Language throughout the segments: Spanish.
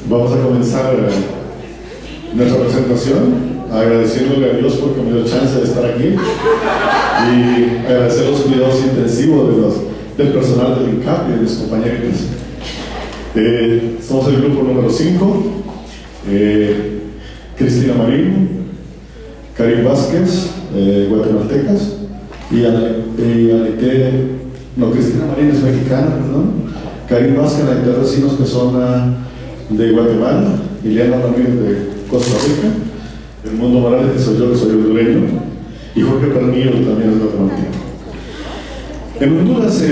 Vamos a comenzar nuestra presentación agradeciéndole a Dios porque me dio chance de estar aquí y agradecer los cuidados intensivos del personal del INCAP y de mis compañeros. Somos el grupo número 5, Cristina Marín, Karim Vázquez, guatemaltecas, y Anité, no, Cristina Marín es mexicana, perdón, Karim Vázquez, Anité Recinos, que son de Guatemala, Liliana Ramírez de Costa Rica, el Mundo Morales, que soy yo, que soy hondureño, y Jorge Pernillo también es guatemalteco. En Honduras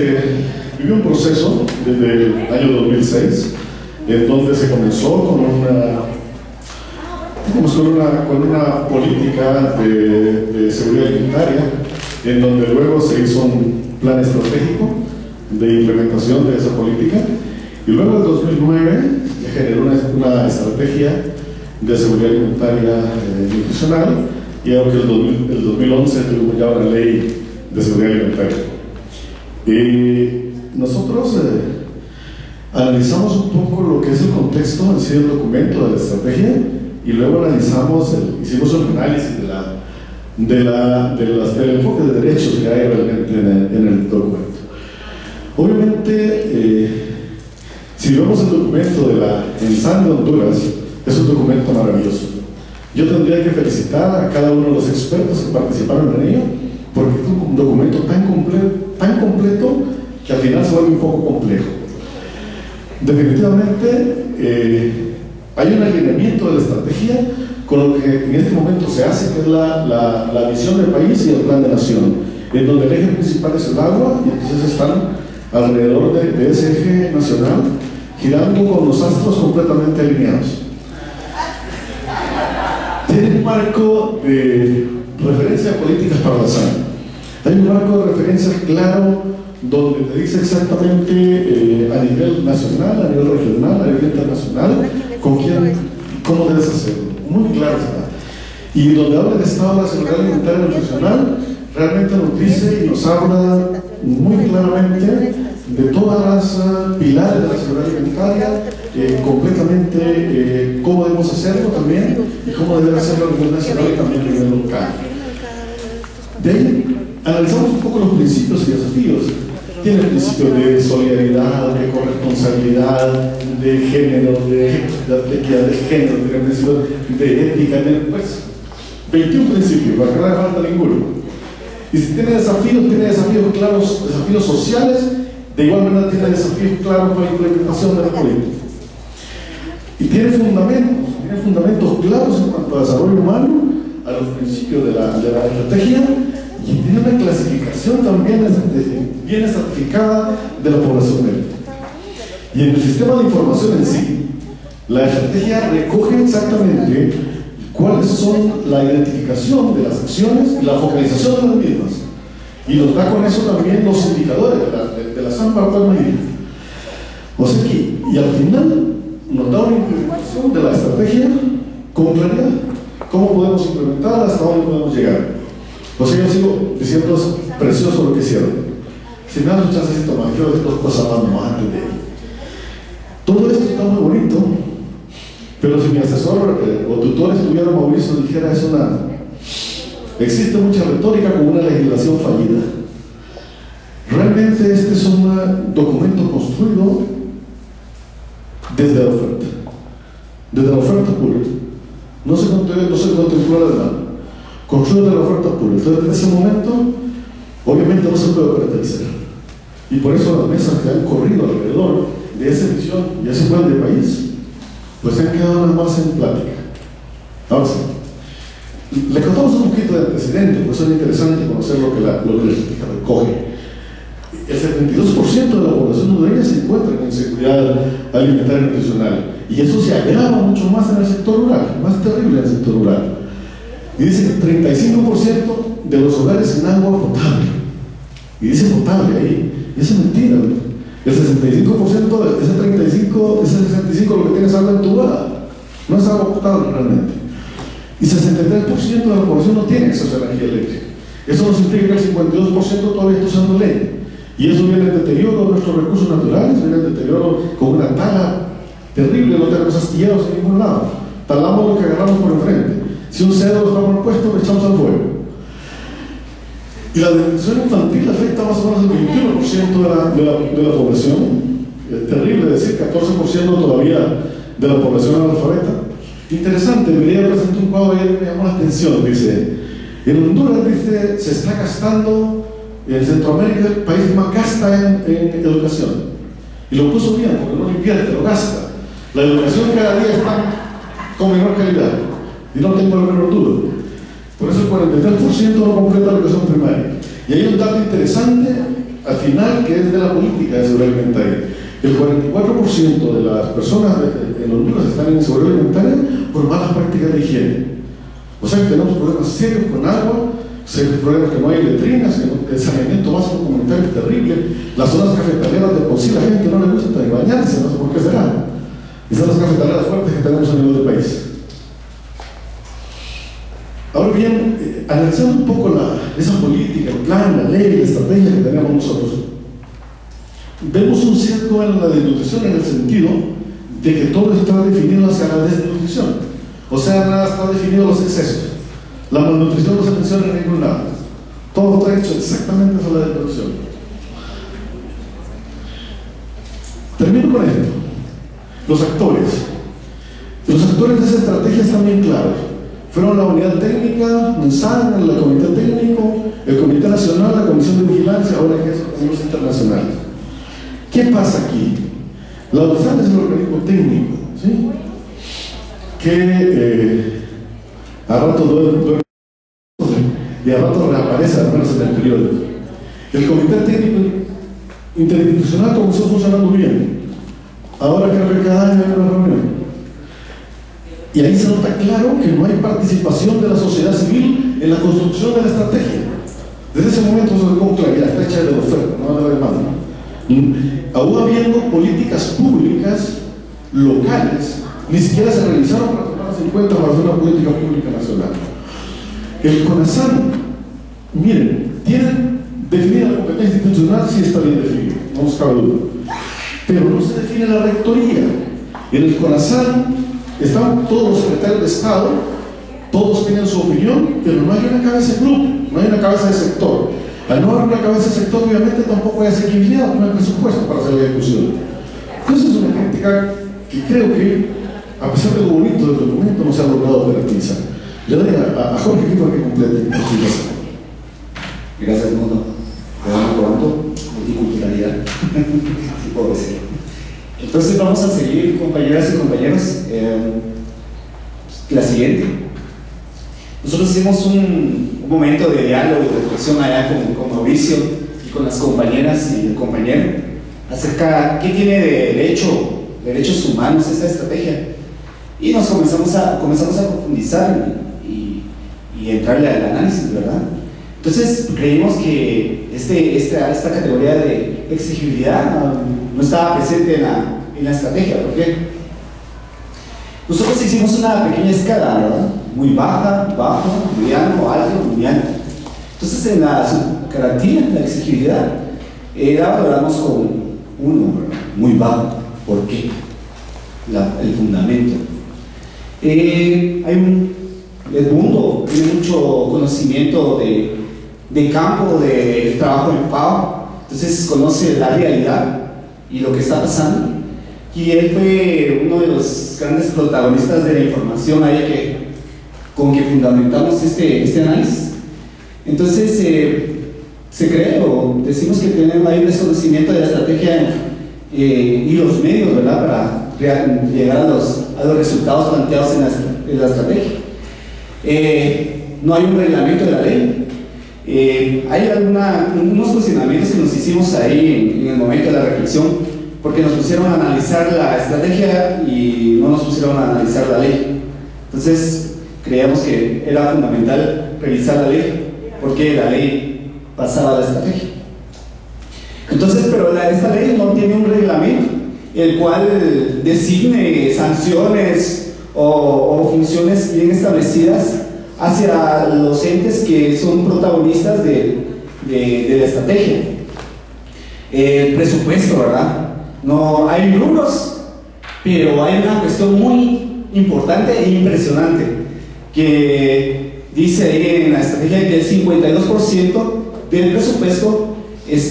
vivió un proceso desde el año 2006, en donde se comenzó con una política de seguridad alimentaria, en donde luego se hizo un plan estratégico de implementación de esa política, y luego en 2009 se generó una estrategia de seguridad alimentaria nutricional, y aunque el 2011 tuvimos ya una ley de seguridad alimentaria. Nosotros analizamos un poco lo que es el contexto en sí del documento de la estrategia, y luego hicimos un análisis del enfoque de derechos que hay realmente en el documento. Obviamente, si vemos el documento de la ENSAN de Honduras, es un documento maravilloso. Yo tendría que felicitar a cada uno de los expertos que participaron en ello, porque es un documento tan completo que al final se vuelve un poco complejo. Definitivamente hay un alineamiento de la estrategia con lo que en este momento se hace, que es la visión del país y el plan de nación, en donde el eje principal es el agua, y entonces están alrededor de ese eje nacional girando con los astros completamente alineados. Tiene un marco de referencia política para avanzar. Hay un marco de referencia claro donde te dice exactamente a nivel nacional, a nivel regional, a nivel internacional, con quién, cómo debes hacerlo. Muy claro está. Y donde habla de Estado de la Seguridad Alimentaria y Nutricional, realmente nos dice y nos habla muy claramente de todas las pilares de la seguridad alimentaria, completamente cómo debemos hacerlo también y cómo debe hacerlo a nivel nacional y también a nivel local. De ahí analizamos un poco los principios y desafíos. Tiene el principio de solidaridad, de corresponsabilidad, de género, de equidad de género, tiene el principio de ética, pues 21 principios, para que no le falta ninguno. Y si tiene desafíos claros, desafíos sociales, de igual manera tiene desafíos claros para la implementación de la política. Y tiene fundamentos claros en cuanto a desarrollo humano, a los principios de la estrategia, y tiene una clasificación también bien estratificada de la población media. Y en el sistema de información en sí, la estrategia recoge exactamente cuáles son la identificación de las acciones y la focalización de las mismas. Y nos da con eso también los indicadores de la SAM para poder medir. O sea que, y al final, nos da una implementación de la estrategia con claridad. ¿Cómo podemos implementarla? ¿Hasta dónde podemos llegar? O sea, yo sigo diciendo, es precioso lo que hicieron. Si me das un chancecito más, quiero decir dos cosas más antes de ello. Todo esto está muy bonito, pero si mi asesor o tutor estuviera Mauricio, dijera, existe mucha retórica como una legislación fallida. Realmente este es un documento construido desde la oferta pura. No se contempló la demanda, construido desde la oferta pura. Entonces, en ese momento, obviamente no se puede caracterizar. Y por eso las mesas que han corrido alrededor de esa visión y ese plan de país, pues se han quedado nada más en plática. Ahora sí, le contamos un poquito del presidente, pues es interesante conocer lo que la estrategia recoge. El 72% de la población hondureña se encuentra en inseguridad alimentaria y nutricional, y eso se agrava mucho más en el sector rural, más terrible en el sector rural. Y dice que 35% de los hogares sin agua potable, y dice potable ahí, y eso es mentira, ¿no? El 65%, ese 65% lo que tiene es agua entubada, no es agua potable realmente. Y 63% de la población no tiene acceso a la energía eléctrica. Eso nos implica que el 52% todavía está usando leña. Y eso viene el deterioro de nuestros recursos naturales, viene el deterioro con una tala Terrible, no tenemos astilleros en ningún lado. Talamos lo que agarramos por enfrente. Si un cedro está mal puesto, lo echamos al fuego. Y la desnutrición infantil afecta más o menos el 21% de la población. Es terrible decir, 14% todavía de la población analfabeta. Interesante, me presenté un cuadro y me llamó la atención. Dice, en Honduras, dice, se está gastando, en Centroamérica el país que más gasta en educación. Y lo puso bien, porque no lo invierte, lo gasta. La educación cada día está con menor calidad. Y no tengo el menor duda. Por eso el 43% no completa la educación primaria. Y hay un dato interesante al final que es de la política de seguridad alimentaria. El 44% de las personas en Honduras están en seguridad alimentaria por malas prácticas de higiene. O sea que tenemos problemas serios con agua, serios problemas que no hay letrinas, el saneamiento básico comunitario es terrible, las zonas cafetaleras de por sí la gente no le gusta ni bañarse, no sé por qué será. Y son las cafetaleras fuertes que tenemos a nivel del país. Ahora bien, analizando un poco esa política, el plan, la ley, la estrategia que tenemos nosotros, vemos un sesgo en la desnutrición en el sentido de que todo está definido hacia la desnutrición. O sea, nada está definido los excesos. La malnutrición no se menciona en ningún lado. Todo está hecho exactamente hacia la desnutrición. Termino con esto. Los actores. Los actores de esa estrategia están bien claros. Fueron la unidad técnica, MINSAN, el comité técnico, el comité nacional, la comisión de vigilancia, ahora que es organismos internacionales. ¿Qué pasa aquí? La OSAN es el organismo técnico, ¿sí? Que a rato duerme y a rato reaparece, al menos en el periodo. El comité técnico interinstitucional comenzó funcionando bien. Ahora creo que cada año hay una reunión. Y ahí se nota claro que no hay participación de la sociedad civil en la construcción de la estrategia. Desde ese momento se ve con claridad, está hecha de oferta, no va a haber más. Aún habiendo políticas públicas locales, ni siquiera se revisaron para tomarse en cuenta para hacer una política pública nacional. El CONASAN, miren, tienen definida la competencia institucional, sí está bien definida, no nos cabe duda. Pero no se define la rectoría. En el CONASAN están todos los secretarios de Estado, todos tienen su opinión, pero no hay una cabeza de grupo, no hay una cabeza de sector. Al no haber una cabeza de sector, obviamente tampoco hay asequibilidad, no hay presupuesto para hacer la discusión. Entonces es una crítica que creo que, a pesar de lo bonito del documento, no se ha logrado operativizar. Le doy a Jorge aquí para que complete. Gracias, Mundo. Te damos probando multiculturalidad, si puedo decir. Entonces vamos a seguir, compañeras y compañeros. La siguiente. Nosotros hicimos un momento de diálogo y reflexión allá con Mauricio y con las compañeras y el compañero acerca de qué tiene de derechos humanos esta estrategia. Y nos comenzamos a profundizar y entrarle al análisis, ¿verdad? Entonces creímos que esta categoría de exigibilidad no estaba presente en la estrategia. ¿Por qué? Nosotros hicimos una pequeña escala, ¿verdad? Muy baja, bajo, mediano, alto, mediano. Entonces en la subcaracterística de la exigibilidad la valoramos con 1, ¿verdad? Muy bajo. ¿Por qué? El fundamento. El mundo tiene mucho conocimiento de campo, de trabajo en FAO, entonces conoce la realidad y lo que está pasando, y él fue uno de los grandes protagonistas de la información ahí con que fundamentamos este análisis. Entonces se cree o decimos que tenemos ahí un desconocimiento de la estrategia y los medios, ¿verdad?, para llegar a los resultados planteados en la estrategia. No hay un reglamento de la ley. Hay unos cuestionamientos que nos hicimos ahí en el momento de la reflexión, porque nos pusieron a analizar la estrategia y no nos pusieron a analizar la ley. Entonces creíamos que era fundamental revisar la ley, porque la ley pasaba a la estrategia. Entonces, pero esta ley no tiene un reglamento el cual designe sanciones o funciones bien establecidas hacia los entes que son protagonistas de la estrategia. El presupuesto, ¿verdad? No hay rubros Pero hay una cuestión muy importante e impresionante que dice ahí en la estrategia que el 52% del presupuesto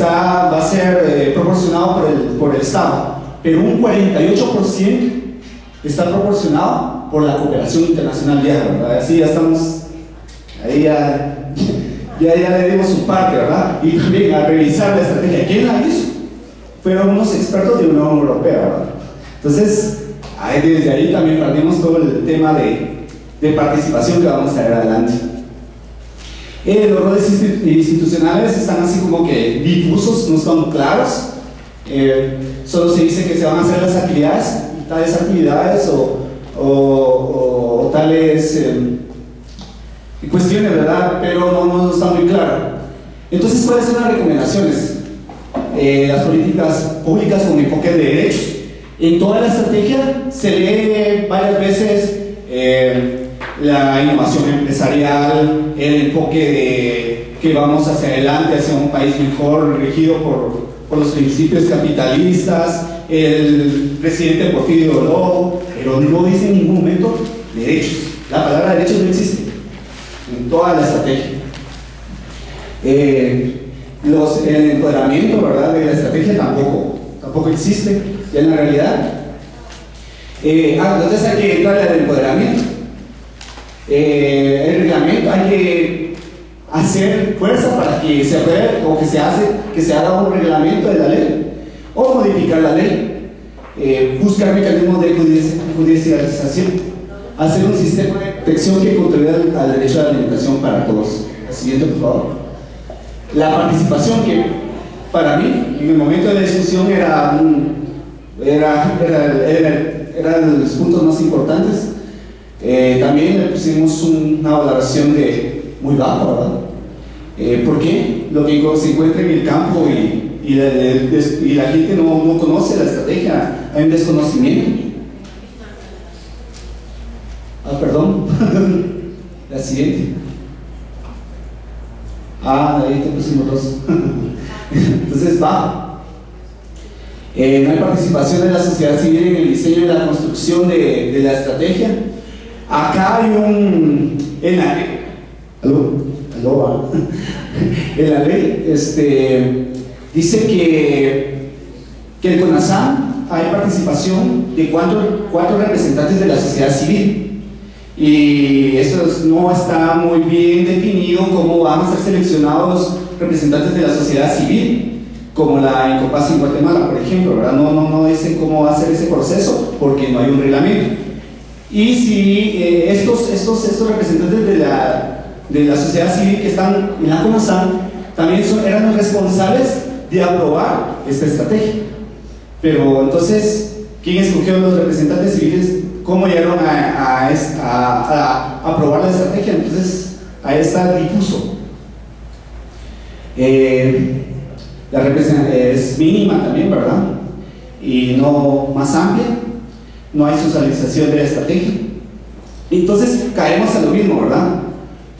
va a ser proporcionado por el Estado, pero un 48% está proporcionado por la cooperación internacional vieja, ¿verdad? Así ya estamos, ahí ya le dimos su parte, ¿verdad? Y también a revisar la estrategia, ¿quién la hizo? Fueron unos expertos de la Unión Europea, ¿verdad? Entonces, desde ahí también partimos todo el tema de participación que vamos a ver adelante. Los roles institucionales están así como que difusos, no están claros. Solo se dice que se van a hacer las actividades, tales actividades o tales cuestiones, ¿verdad? Pero no está muy claro. Entonces, ¿cuáles son las recomendaciones? Las políticas públicas con enfoque de derechos. En toda la estrategia se lee varias veces la innovación empresarial, el enfoque de que vamos hacia adelante, hacia un país mejor, regido por los principios capitalistas, el presidente Porfirio Lobo, pero no dice en ningún momento derechos. La palabra derechos no existe en toda la estrategia. El empoderamiento, ¿verdad?, de la estrategia tampoco existe ya en la realidad. Entonces hay que entrar al empoderamiento. El reglamento hay que hacer fuerza para que se apruebe o que se haga un reglamento de la ley o modificar la ley, buscar mecanismos de judicialización, hacer un sistema de protección que contribuya al derecho a la alimentación para todos. El siguiente, por favor. La participación, que para mí en el momento de la discusión era de los puntos más importantes. También le pusimos una valoración de muy baja, ¿verdad? ¿Por qué? Lo que se encuentra en el campo y la gente no conoce la estrategia, hay un desconocimiento. Perdón. La siguiente. Ahí te pusimos dos. Entonces baja. No hay participación de la sociedad civil en el diseño y la construcción de la estrategia. Acá hay en la ley, en la ley dice que el CONASAM hay participación de cuatro representantes de la sociedad civil. Y eso no está muy bien definido cómo van a ser seleccionados los representantes de la sociedad civil, como la Incopaz en Guatemala, por ejemplo, ¿verdad? No dicen cómo va a ser ese proceso porque no hay un reglamento. Y si estos representantes de la sociedad civil que están en la CONASAM también eran los responsables de aprobar esta estrategia. Pero entonces, ¿quién escogió a los representantes civiles? ¿Cómo llegaron a aprobar la estrategia? Entonces, ahí está difuso. La representación es mínima también, ¿verdad? Y no más amplia. No hay socialización de la estrategia. Entonces, caemos a lo mismo, ¿verdad?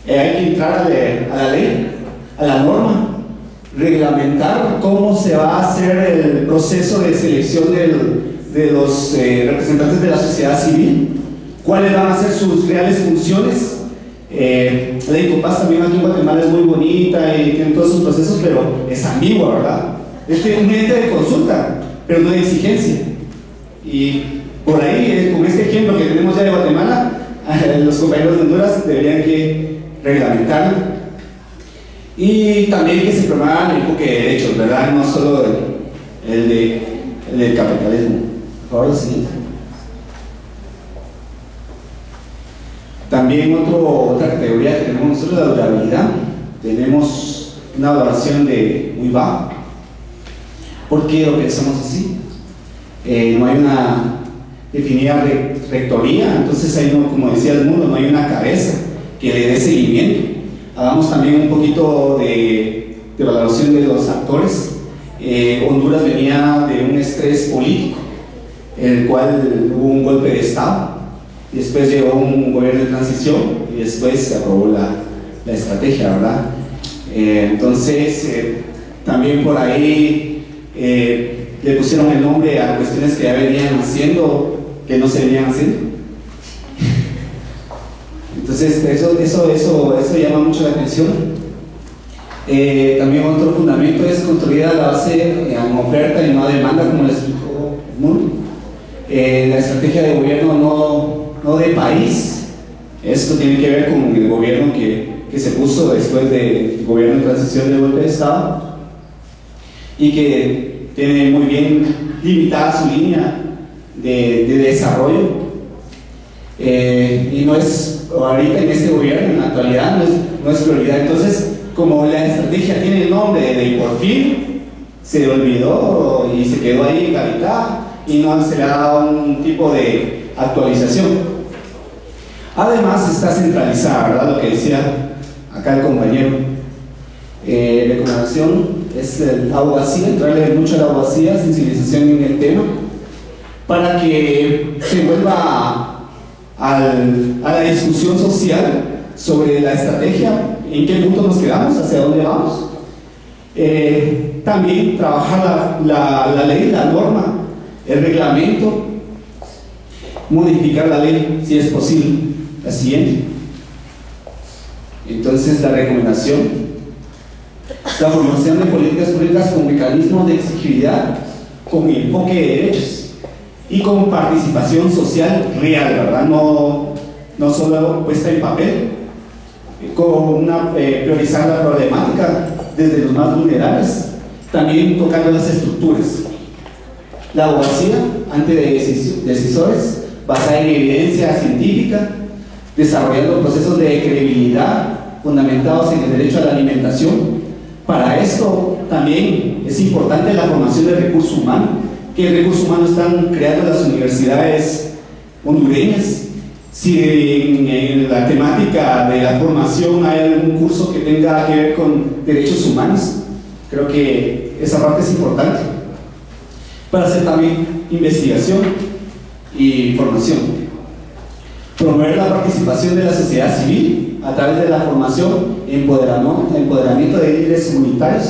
Hay que entrar a la ley, a la norma, reglamentar cómo se va a hacer el proceso de selección de los representantes de la sociedad civil, cuáles van a ser sus reales funciones. La Incopaz también aquí en Guatemala es muy bonita y tiene todos sus procesos, pero es ambigua, ¿verdad? Es un ente de consulta, pero no de exigencia. Y por ahí, con este ejemplo que tenemos ya de Guatemala, los compañeros de Honduras deberían que reglamentarlo. Y también que se promueva el enfoque de derechos, ¿verdad? No solo el del capitalismo. Por favor, lo siguiente. También otra categoría que tenemos nosotros, la durabilidad. Tenemos una valoración de muy baja. ¿Por qué lo pensamos así? No hay una definida rectoría, entonces hay como decía el mundo, no hay una cabeza que le dé seguimiento. Hagamos también un poquito de valoración de los actores. Honduras venía de un estrés político, en el cual hubo un golpe de Estado, y después llegó un gobierno de transición y después se aprobó la estrategia, ¿verdad? Entonces, también por ahí le pusieron el nombre a cuestiones que ya venían haciendo, que no se venían haciendo. Entonces eso llama mucho la atención. También otro fundamento es construir a la base en oferta y no a demanda, como les explicó Moon. La estrategia de gobierno no de país. Esto tiene que ver con el gobierno que se puso después del gobierno de transición de golpe de Estado y que tiene muy bien limitada su línea de desarrollo. Y no es, ahorita en este gobierno, en la actualidad, no es prioridad. Entonces, como la estrategia tiene el nombre de por fin, se olvidó y se quedó ahí capital y no se le ha dado un tipo de actualización. Además está centralizada, ¿verdad? Lo que decía acá el compañero. Recomendación es el abogacía, entrarle mucho a la abogacía, sensibilización en el tema, para que se vuelva a la discusión social sobre la estrategia, en qué punto nos quedamos, hacia dónde vamos. También trabajar la ley, la norma, el reglamento, modificar la ley si es posible. La siguiente. Entonces, la recomendación: la formación de políticas públicas con mecanismos de exigibilidad, con enfoque de derechos y con participación social real, ¿verdad? No solo puesta en papel, con priorizar la problemática desde los más vulnerables, también tocando las estructuras. La abogacía ante decisores basada en evidencia científica, desarrollando procesos de credibilidad fundamentados en el derecho a la alimentación. Para esto también es importante la formación del recurso humano, que el recurso humano están creando las universidades hondureñas. Si en la temática de la formación hay algún curso que tenga que ver con derechos humanos, creo que esa parte es importante para hacer también investigación y formación. Promover la participación de la sociedad civil a través de la formación y empoderamiento de líderes comunitarios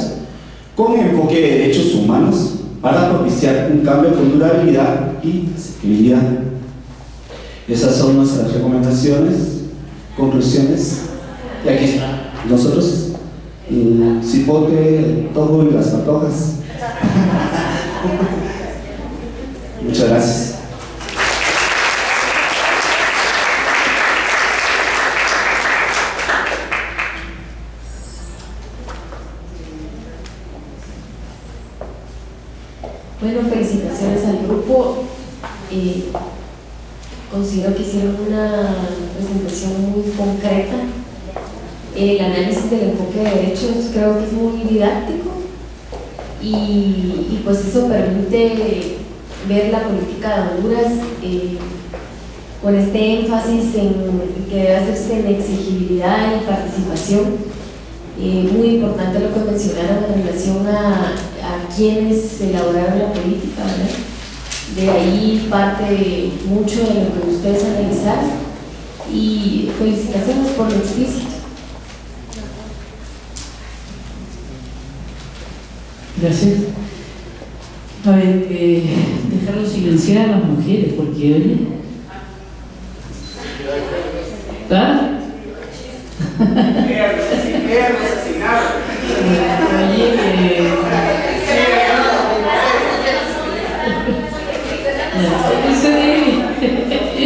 con enfoque de derechos humanos para propiciar un cambio con durabilidad y accesibilidad. Esas son nuestras recomendaciones, conclusiones. Y aquí está, nosotros, el cipote, el tojo y las patojas. Muchas gracias. Bueno, felicitaciones al grupo. Considero que hicieron una presentación muy concreta. El análisis del enfoque de derechos creo que es muy didáctico y pues eso permite ver la política de Honduras con este énfasis en que debe hacerse en exigibilidad y participación. Muy importante lo que mencionaron en relación a quienes elaboraron la política, ¿verdad? De ahí parte mucho de lo que ustedes analizaron y felicitaciones por lo explícito. Gracias. A ver, dejarlo silenciar a las mujeres, porque oye. ¿Ah?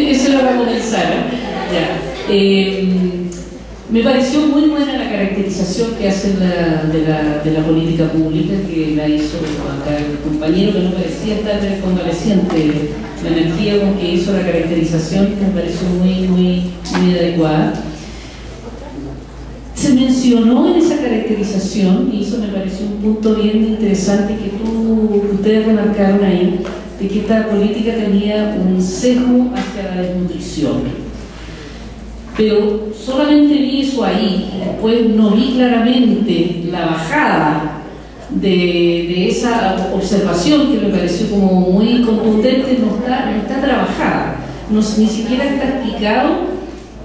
Eso lo vamos a analizar. Me pareció muy buena la caracterización que hacen de la política pública, que la hizo acá el compañero, que no parecía estar convaleciente. La energía con que hizo la caracterización me pareció muy adecuada. Se mencionó en esa caracterización, y eso me pareció un punto bien interesante que ustedes remarcaron ahí, de que esta política tenía un sesgo hacia la desnutrición. Pero solamente vi eso ahí, y después no vi claramente la bajada de esa observación que me pareció como muy contundente. No está trabajada, ni siquiera está explicado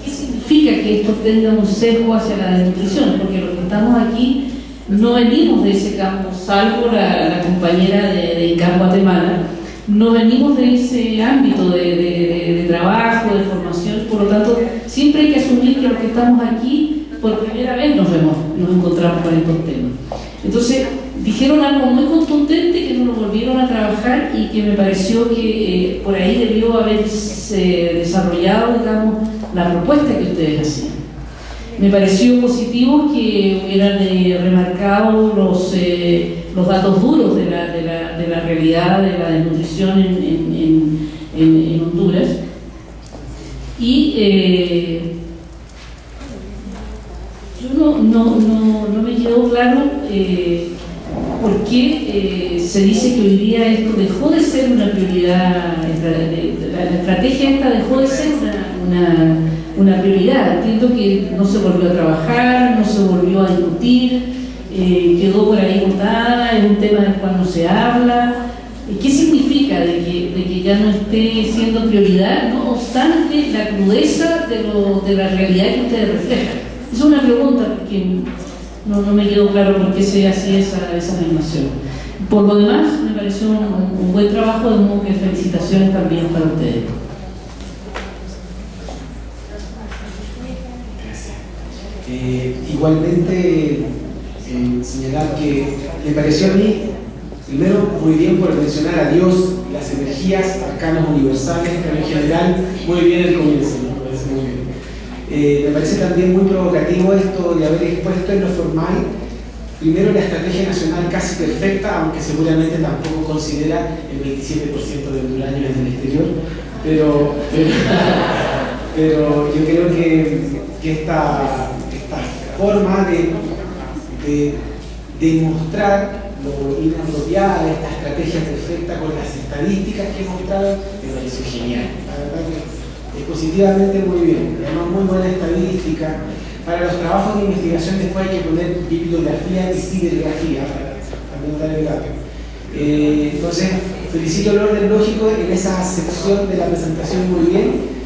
qué significa que esto tenga un sesgo hacia la desnutrición, porque lo que estamos aquí no venimos de ese campo, salvo la compañera de INCAP Guatemala, no venimos de ese ámbito de trabajo, de formación, por lo tanto, siempre hay que asumir que los que estamos aquí, por primera vez nos encontramos con estos temas. Entonces, dijeron algo muy contundente que no lo volvieron a trabajar y que me pareció que por ahí debió haberse desarrollado, digamos, la propuesta que ustedes hacían. Me pareció positivo que hubieran remarcado los datos duros de la realidad de la desnutrición en Honduras. Y yo no me quedó claro por qué se dice que hoy día esto dejó de ser una prioridad, la estrategia esta dejó de ser una prioridad. Entiendo que no se volvió a trabajar, no se volvió a discutir, quedó por ahí botada, es un tema del cual no se habla. ¿Qué significa de que ya no esté siendo prioridad, no obstante la crudeza de la realidad que ustedes reflejan? Es una pregunta porque no me quedó claro por qué se hacía esa afirmación. Por lo demás, me pareció un buen trabajo, de modo que felicitaciones también para ustedes. Igualmente, señalar que me pareció a mí, primero, muy bien por mencionar a Dios, las energías, arcanos universales, pero en general, muy bien el comienzo, me parece muy bien. Me parece también muy provocativo esto de haber expuesto en lo formal, primero la estrategia nacional casi perfecta, aunque seguramente tampoco considera el 27% de hondureños en el exterior, pero yo creo que esta forma de demostrar lo inapropiada de esta estrategia perfecta con las estadísticas que he mostrado me pareció genial. La verdad que es positivamente muy bien, además muy buena estadística. Para los trabajos de investigación después hay que poner bibliografía y cibergrafía para notar el dato. Entonces, felicito el orden lógico en esa sección de la presentación, muy bien.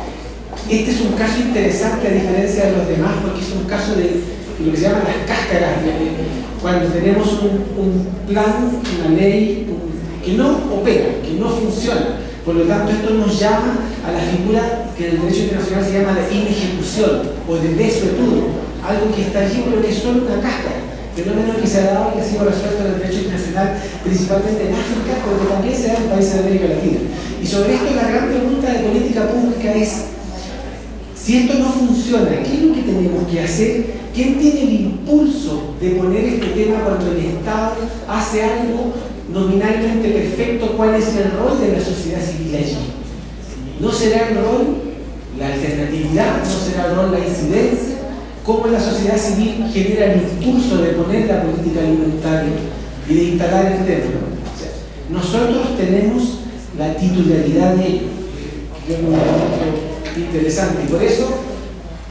Este es un caso interesante a diferencia de los demás porque es un caso de lo que se llaman las cáscaras, cuando tenemos un plan, una ley que no opera, que no funciona. Por lo tanto, esto nos llama a la figura que en el derecho internacional se llama de inejecución o de desuetudo, algo que está allí pero que es solo una cáscara, fenómeno que se ha dado y que ha sido resuelto en el derecho internacional, principalmente en África, pero que también se da en países de América Latina. Y sobre esto la gran pregunta de política pública es, si esto no funciona, ¿qué es lo que tenemos que hacer? ¿Quién tiene el impulso de poner este tema cuando el Estado hace algo nominalmente perfecto? ¿Cuál es el rol de la sociedad civil allí? ¿No será el rol la alternatividad? ¿No será el rol la incidencia? ¿Cómo la sociedad civil genera el impulso de poner la política alimentaria y de instalar el tema? O sea, nosotros tenemos la titularidad de ello. Yo no me encuentro interesante y por eso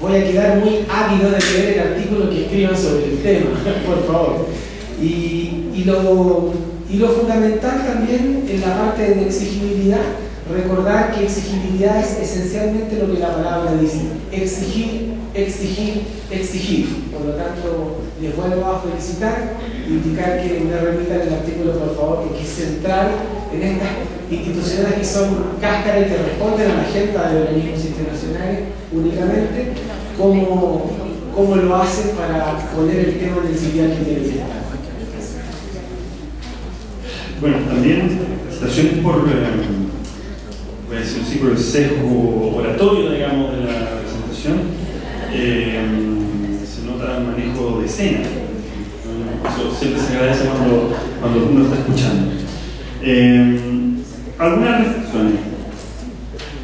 voy a quedar muy ávido de leer el artículo que escriban sobre el tema, por favor. Y lo fundamental también en la parte de exigibilidad, recordar que exigibilidad es esencialmente lo que la palabra dice: exigir, exigir, exigir. Por lo tanto, les vuelvo a felicitar, indicar que me remitan el artículo, por favor, porque es central en estas instituciones que son cáscara y que responden a la agenda de organismos internacionales únicamente, cómo lo hacen para poner el tema en el siguiente que tiene que estar. Bueno, también felicitaciones por, voy a decir así, por el sesgo oratorio, digamos, de la presentación. Se nota el manejo de escena. Eso siempre se agradece cuando uno está escuchando. Algunas reflexiones.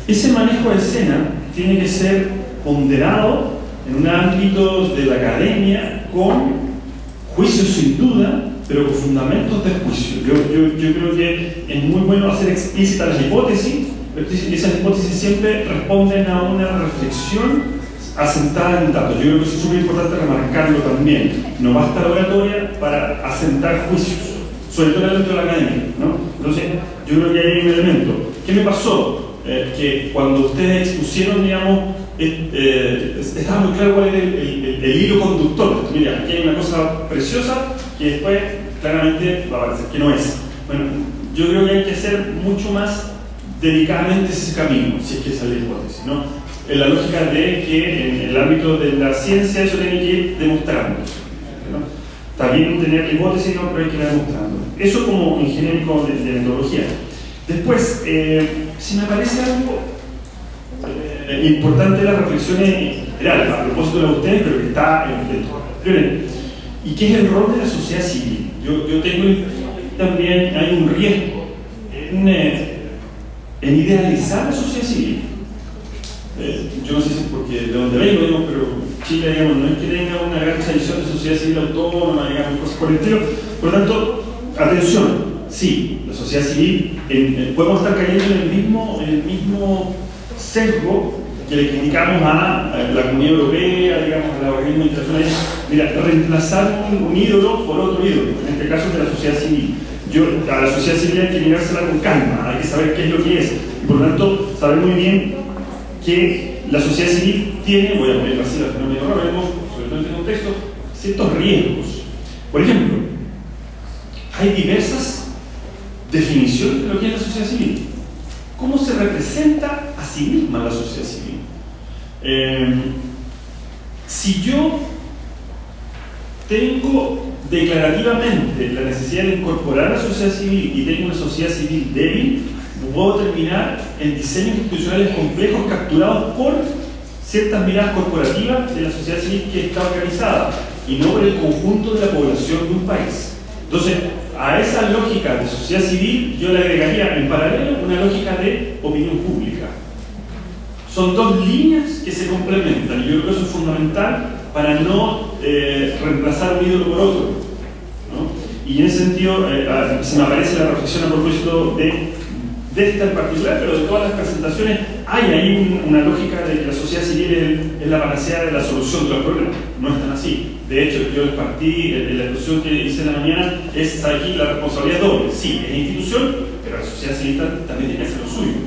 Ese manejo de escena tiene que ser ponderado en un ámbito de la academia con juicios sin duda, pero con fundamentos de juicio. Yo creo que es muy bueno hacer explícitas las hipótesis, pero esas hipótesis siempre responden a una reflexión asentada en datos. Yo creo que eso es súper importante remarcarlo también. No basta la oratoria para asentar juicios, sobre todo dentro de la academia, ¿no? Entonces, yo creo que hay un elemento. ¿Qué me pasó? Que cuando ustedes expusieron, digamos, estaba muy claro cuál era el hilo conductor. Mira, aquí hay una cosa preciosa, que después claramente va a parecer que no es. Bueno, yo creo que hay que hacer mucho más delicadamente ese camino, si es que esa es la hipótesis, ¿no? En la lógica de que en el ámbito de la ciencia eso tiene que ir demostrando, ¿no? Está bien tener la hipótesis, ¿no? Pero hay que ir demostrando. Eso como ingeniero de metodología. Después, si me parece algo importante las reflexiones generales, a propósito de ustedes, pero que está en y que es el rol de la sociedad civil. Yo tengo también, hay un riesgo en idealizar la sociedad civil. Yo no sé si es porque de donde vengo, digamos, pero Chile, digamos, no es que tenga una gran tradición de sociedad civil autónoma, digamos, cosas por el estilo. Por lo tanto, atención, sí, la sociedad civil, podemos estar cayendo en el mismo sesgo que le criticamos a la Comunidad Europea, digamos, a los organismos internacionales. Mira, reemplazar un ídolo por otro ídolo, en este caso de la sociedad civil. A la sociedad civil hay que mirársela con calma, hay que saber qué es lo que es. Y por lo tanto, saber muy bien que la sociedad civil tiene, voy a poner así la fenómeno vemos, sobre todo en este contexto, ciertos riesgos. Por ejemplo, hay diversas definiciones de lo que es la sociedad civil. ¿Cómo se representa a sí misma la sociedad civil? Si yo tengo declarativamente la necesidad de incorporar a la sociedad civil y tengo una sociedad civil débil, puedo terminar en diseños institucionales complejos capturados por ciertas miradas corporativas de la sociedad civil que está organizada y no por el conjunto de la población de un país. Entonces, a esa lógica de sociedad civil yo le agregaría en paralelo una lógica de opinión pública. Son dos líneas que se complementan y yo creo que eso es fundamental para no reemplazar un ídolo por otro, ¿no? Y en ese sentido se me aparece la reflexión a propósito de esta en particular, pero de todas las presentaciones hay ahí una lógica de que la sociedad civil es la panacea de la solución de los problemas. No es tan así. De hecho, yo les partí, la exposición que hice en la mañana, es aquí la responsabilidad doble. Sí, es institución, pero la sociedad civil también tiene que hacer lo suyo.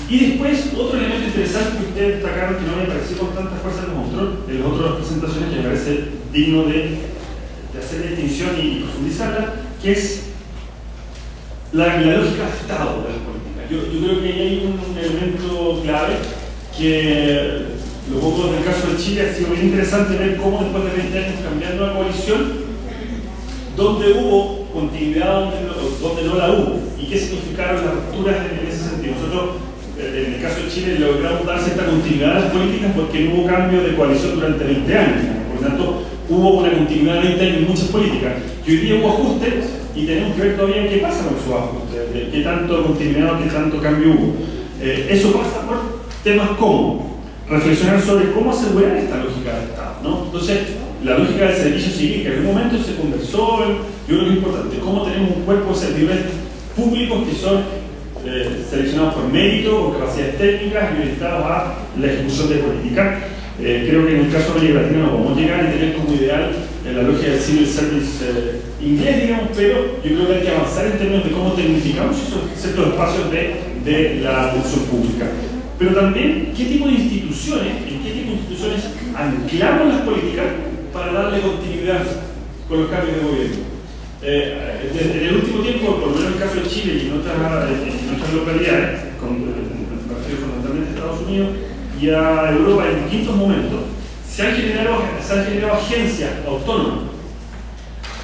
Y después, otro elemento interesante que ustedes destacaron, que no me pareció con tanta fuerza en las otras presentaciones, que me parece digno de hacer la distinción y profundizarla, que es la lógica de Estado de la política. Yo creo que ahí hay un elemento clave que lo pongo en el caso de Chile. Ha sido muy interesante ver cómo después de 20 años cambiando la coalición, donde hubo continuidad, donde no la hubo, y qué significaron las rupturas en ese sentido. Nosotros, en el caso de Chile, logramos dar cierta continuidad a las políticas porque no hubo cambio de coalición durante 20 años. Por lo tanto, hubo una continuidad de 20 años en muchas políticas. Y hoy día hubo ajustes y tenemos que ver todavía qué pasa con esos ajustes, qué tanto continuidad, qué tanto cambio hubo. Eso pasa por temas como reflexionar sobre cómo asegurar esta lógica de Estado, ¿no? Entonces, la lógica del servicio civil, que en algún momento se conversó, yo creo que es importante, cómo tenemos un cuerpo de servidores públicos que son seleccionados por mérito, por capacidades técnicas y orientados a la ejecución de política. Creo que en el caso de América Latina no podemos llegar y tener como ideal la lógica del civil service inglés, digamos, pero yo creo que hay que avanzar en términos de cómo tecnificamos esos ciertos espacios de la función pública. Pero también, ¿qué tipo de instituciones, en qué tipo de instituciones anclamos las políticas para darle continuidad con los cambios de gobierno? En el último tiempo, por lo menos en el caso de Chile y en otras localidades, me refiero fundamentalmente a Estados Unidos y a Europa en distintos momentos, se han generado agencias autónomas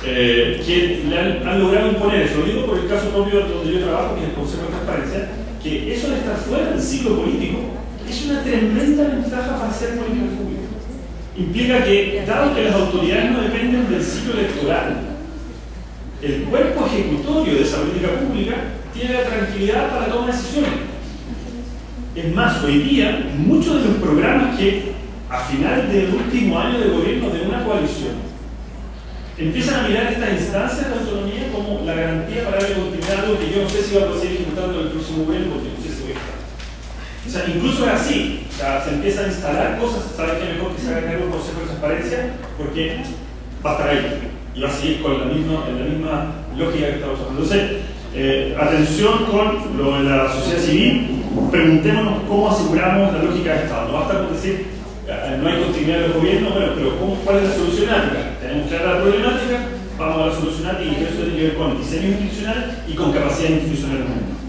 que han logrado imponer eso. Lo digo por el caso propio donde yo trabajo, que es el Consejo de Transparencia, que eso de estar fuera del ciclo político es una tremenda ventaja para hacer política pública. Implica que, dado que las autoridades no dependen del ciclo electoral, el cuerpo ejecutorio de esa política pública tiene la tranquilidad para tomar decisiones. Es más, hoy día, muchos de los programas que a final del último año de gobierno de una coalición empiezan a mirar estas instancias de autonomía como la garantía para darle continuidad a algo que yo no sé si va a poder seguir ejecutando en el próximo gobierno, porque no sé si voy a estar. O sea, incluso es así, o sea, se empiezan a instalar cosas, saben que es mejor que se haga cargo del Consejo de Transparencia, porque va a estar ahí y va a seguir con en la misma lógica que estamos usando. Entonces, atención con lo de la sociedad civil, preguntémonos cómo aseguramos la lógica de Estado. No basta con decir no hay continuidad de los gobiernos, bueno, pero ¿cuál es la solucionática? Tenemos clara la problemática, vamos a la solucionar y eso tiene que ver con diseño institucional y con capacidad institucional del mundo.